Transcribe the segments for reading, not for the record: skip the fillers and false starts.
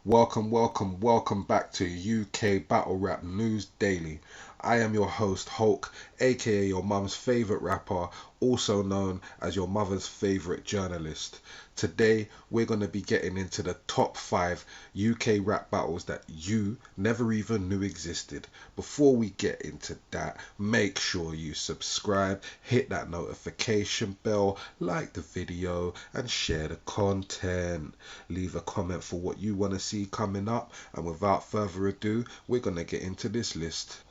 Welcome back to UK Battle Rap News Daily. I am your host, Hulk, aka your mum's favourite rapper, also known as your mother's favourite journalist. Today, we're going to be getting into the top 5 UK rap battles that you never even knew existed. Before we get into that, make sure you subscribe, hit that notification bell, like the video, and share the content. Leave a comment for what you want to see coming up, and without further ado, we're going to get into this list.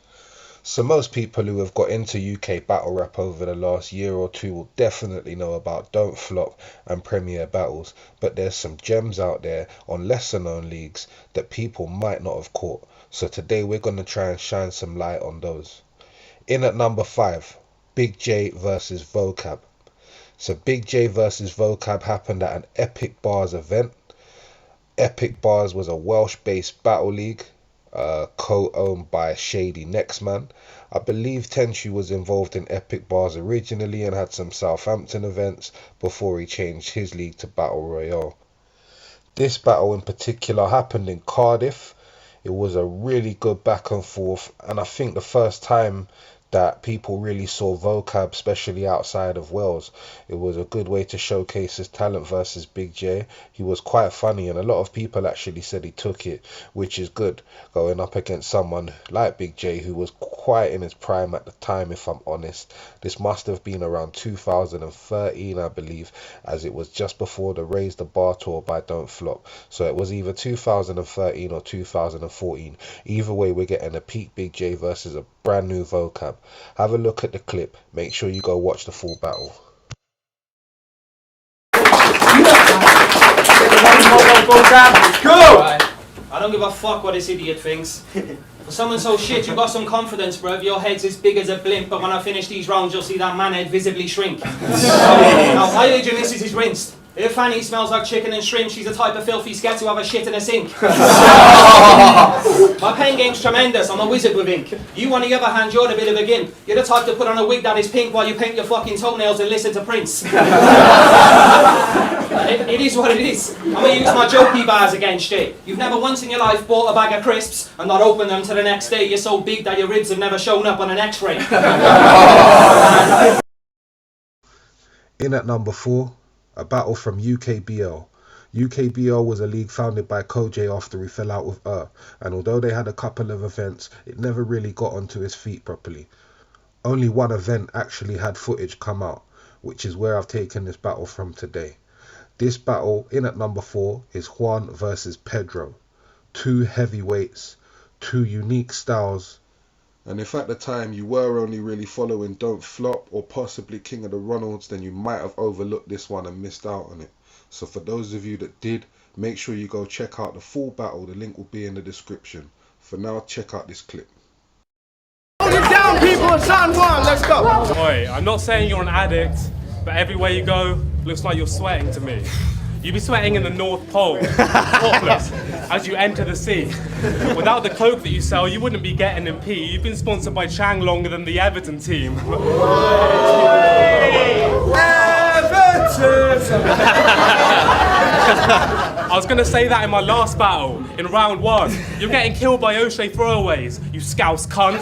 So most people who have got into UK battle rap over the last year or two will definitely know about Don't Flop and Premier Battles, but there's some gems out there on lesser known leagues that people might not have caught. So today we're going to try and shine some light on those. In at number 5, Big J versus Vocab. So Big J versus Vocab happened at an Epic Bars event. Epic Bars was a Welsh-based battle league co-owned by Shady Nextman. I believe Tenchu was involved in Epic Bars originally and had some Southampton events before he changed his league to Battle Royale. This battle in particular happened in Cardiff. It was a really good back and forth, and I think the first time that people really saw Vocab, especially outside of Wales. It was a good way to showcase his talent versus Big J. He was quite funny, and a lot of people actually said he took it, which is good, going up against someone like Big J, who was quite in his prime at the time, if I'm honest. This must have been around 2013, I believe, as it was just before the Raise the Bar tour by Don't Flop. So it was either 2013 or 2014. Either way, we're getting a peak Big J versus a brand new Vocab. Have a look at the clip. Make sure you go watch the full battle. Go! I don't give a fuck what this idiot thinks. For someone so shit, you got some confidence, bruv. Your head's as big as a blimp, but when I finish these rounds, you'll see that man head visibly shrink. Now, I heard your missus is rinsed. If Fanny smells like chicken and shrimp, she's the type of filthy scat to have a shit in a sink. My pen game's tremendous, I'm a wizard with ink. You, on the other hand, you're a bit of a gimp. You're the type to put on a wig that is pink while you paint your fucking toenails and listen to Prince. It is what it is. I'm gonna use my jokey bars against you. You've never once in your life bought a bag of crisps and not opened them till the next day. You're so big that your ribs have never shown up on an x-ray. In at number 4, a battle from UKBL. UKBL was a league founded by Koj after he fell out with and although they had a couple of events, it never really got onto his feet properly. Only one event actually had footage come out, which is where I've taken this battle from today. This battle, in at number 4, is Juan versus Pedro. Two heavyweights, two unique styles. And if at the time you were only really following Don't Flop or possibly King of the Ronalds, then you might have overlooked this one and missed out on it. So for those of you that did, make sure you go check out the full battle. The link will be in the description. For now, check out this clip. Hold it down, people, it's San Juan, let's go. Oi, I'm not saying you're an addict, but everywhere you go, looks like you're sweating to me. You'd be sweating in the North Pole, topless, as you enter the sea. Without the coke that you sell, you wouldn't be getting in P. You've been sponsored by Chang longer than the Everton team. I was going to say that in my last battle, in round 1. You're getting killed by O'Shea throwaways, you scouse cunt.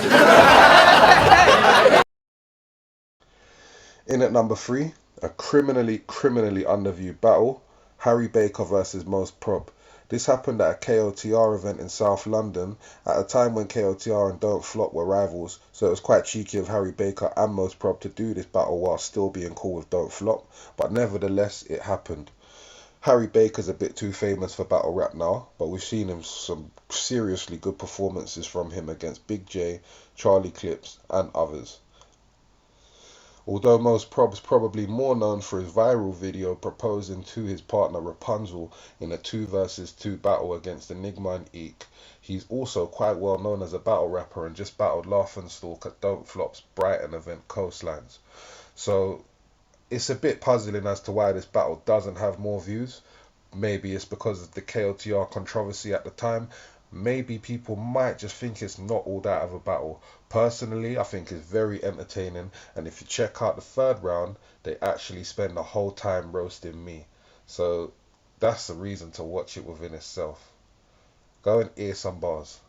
In at number 3, a criminally underviewed battle. Harry Baker versus Most Prob. This happened at a KOTR event in South London at a time when KOTR and Don't Flop were rivals, so it was quite cheeky of Harry Baker and Most Prob to do this battle while still being cool with Don't Flop, but nevertheless it happened. Harry Baker's a bit too famous for battle rap now, but we've seen him some seriously good performances from him against Big J, Charlie Clips and others. Although Most Prob's probably more known for his viral video proposing to his partner Rapunzel in a 2 versus 2 battle against Enigma and Eek, he's also quite well known as a battle rapper and just battled Laugh-N-Stalk at Don't Flop's Brighton event Coastlines. So it's a bit puzzling as to why this battle doesn't have more views. Maybe it's because of the KOTR controversy at the time. Maybe people might just think it's not all that of a battle. Personally, I think it's very entertaining, and if you check out the 3rd round, they actually spend the whole time roasting me. So that's the reason to watch it within itself. Go and ear some bars.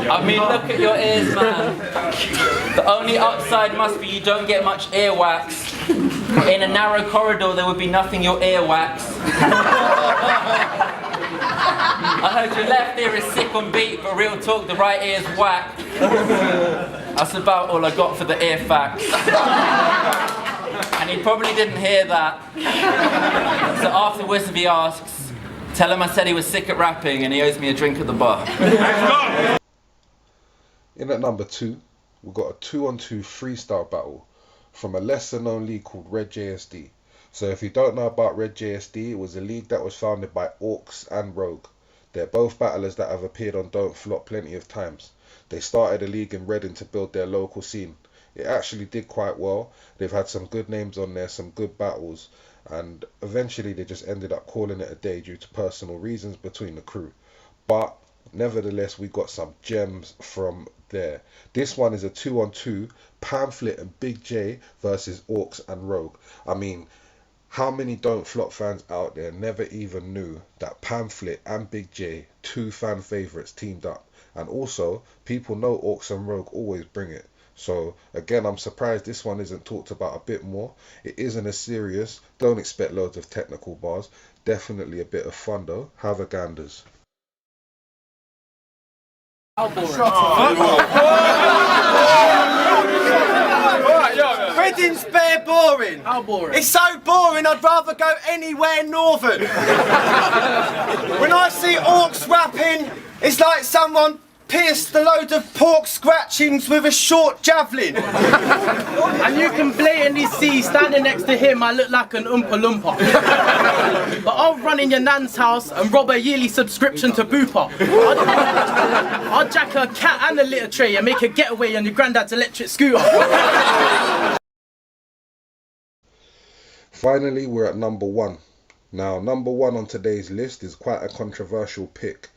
I mean, look at your ears, man. The only upside must be you don't get much earwax. In a narrow corridor, there would be nothing your earwax. I heard your left ear is sick on beat, but real talk, the right ear's whack. That's about all I got for the ear facts. And he probably didn't hear that. So afterwards, if he asks, tell him I said he was sick at rapping and he owes me a drink at the bar. In at number 2, we've got a 2-on-2 freestyle battle from a lesser known league called Red JSD. So if you don't know about Red JSD, it was a league that was founded by Aukes and Rogue. They're both battlers that have appeared on Don't Flop plenty of times. They started a league in Reading to build their local scene. It actually did quite well. They've had some good names on there, some good battles, and eventually they just ended up calling it a day due to personal reasons between the crew. But nevertheless, we got some gems from there. This one is a 2-on-2, Pamflit and Big J versus Aukes and Rogue. I mean, how many Don't Flop fans out there never even knew that Pamflit and Big J, 2 fan favourites, teamed up? And also, people know Aukes and Rogue always bring it. So again, I'm surprised this one isn't talked about a bit more. It isn't as serious. Don't expect loads of technical bars. Definitely a bit of fun though. Have a ganders. Reading's bare boring. How boring? It's so boring, I'd rather go anywhere northern. When I see Aukes rapping, it's like someone pierced a load of pork scratchings with a short javelin. And you can blatantly see standing next to him, I look like an Oompa Loompa. But I'll run in your nan's house and rob a yearly subscription to Booper. I'll jack a cat and a litter tray and make a getaway on your granddad's electric scooter. Finally, we're at number 1. Now, number 1 on today's list is quite a controversial pick.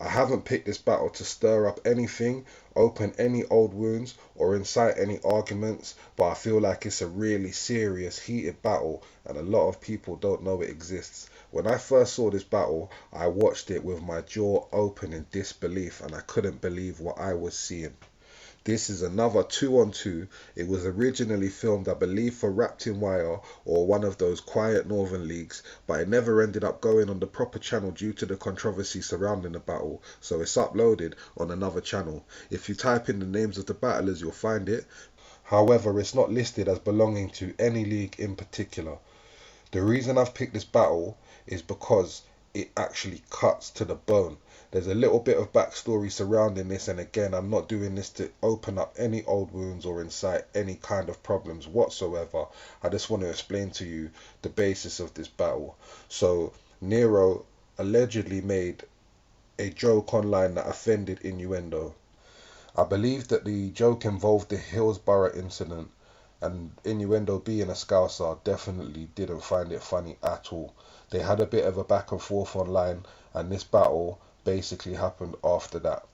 I haven't picked this battle to stir up anything, open any old wounds, or incite any arguments, but I feel like it's a really serious, heated battle, and a lot of people don't know it exists. When I first saw this battle, I watched it with my jaw open in disbelief, and I couldn't believe what I was seeing. This is another 2-on-2. It was originally filmed, I believe, for Wrapped in Wire or one of those quiet northern leagues, but it never ended up going on the proper channel due to the controversy surrounding the battle, so it's uploaded on another channel. If you type in the names of the battlers, you'll find it. However, it's not listed as belonging to any league in particular. The reason I've picked this battle is because it actually cuts to the bone. There's a little bit of backstory surrounding this, and again, I'm not doing this to open up any old wounds or incite any kind of problems whatsoever. I just want to explain to you the basis of this battle. So Nero allegedly made a joke online that offended Innuendo. I believe that the joke involved the Hillsborough incident, and Innuendo, being a Scouser, definitely didn't find it funny at all. They had a bit of a back and forth online, and this battle basically happened after that.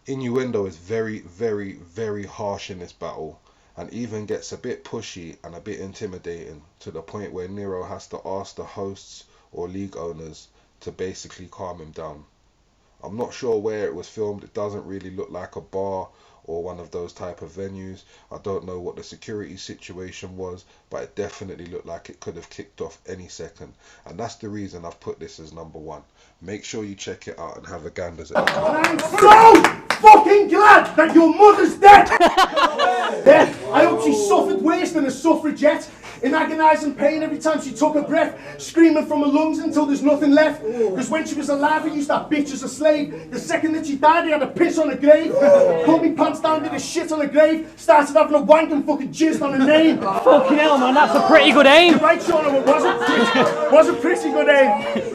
Innuendo is very, very, very harsh in this battle, and even gets a bit pushy and a bit intimidating, to the point where Nero has to ask the hosts or league owners to basically calm him down. I'm not sure where it was filmed. It doesn't really look like a bar or one of those type of venues. I don't know what the security situation was, but it definitely looked like it could have kicked off any second, and that's the reason I've put this as number 1. Make sure you check it out and have a ganders at it. I'm so fucking glad that your mother's dead! Yeah, I hope she suffered worse than a suffragette, in agonising pain every time she took a breath, screaming from her lungs until there's nothing left. Because when she was alive, I used that bitch as a slave. The second that she died, they had a piss on her grave. Pulled me pants down, did a shit on her grave, started having a wank and fucking jizzed on her name. Fucking hell, man, that's a pretty good aim. You're right, Shauna, it was a pretty good aim.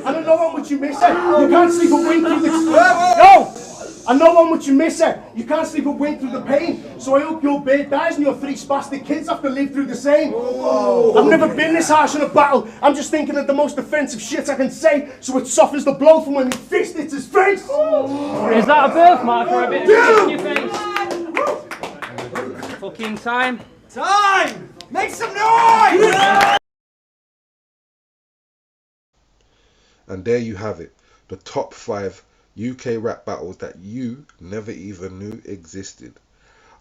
And I know how much you miss her. You can't sleep a wink through the... No! I know how much you miss her. You can't sleep a wink through the pain. So I hope your babe dies and your 3 spastic kids have to live through the same. I've never been this harsh in a battle. I'm just thinking of the most offensive shit I can say, so it softens the blow from when my fist hits his face. Is that a birthmark or a bit of shit in your face? Fucking time. Time! Make some noise! And there you have it, the top 5 UK rap battles that you never even knew existed.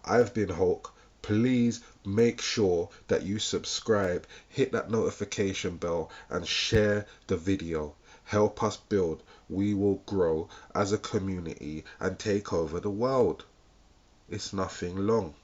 I've been Hulk. Please make sure that you subscribe, hit that notification bell and share the video. Help us build. We will grow as a community and take over the world. It's nothing long.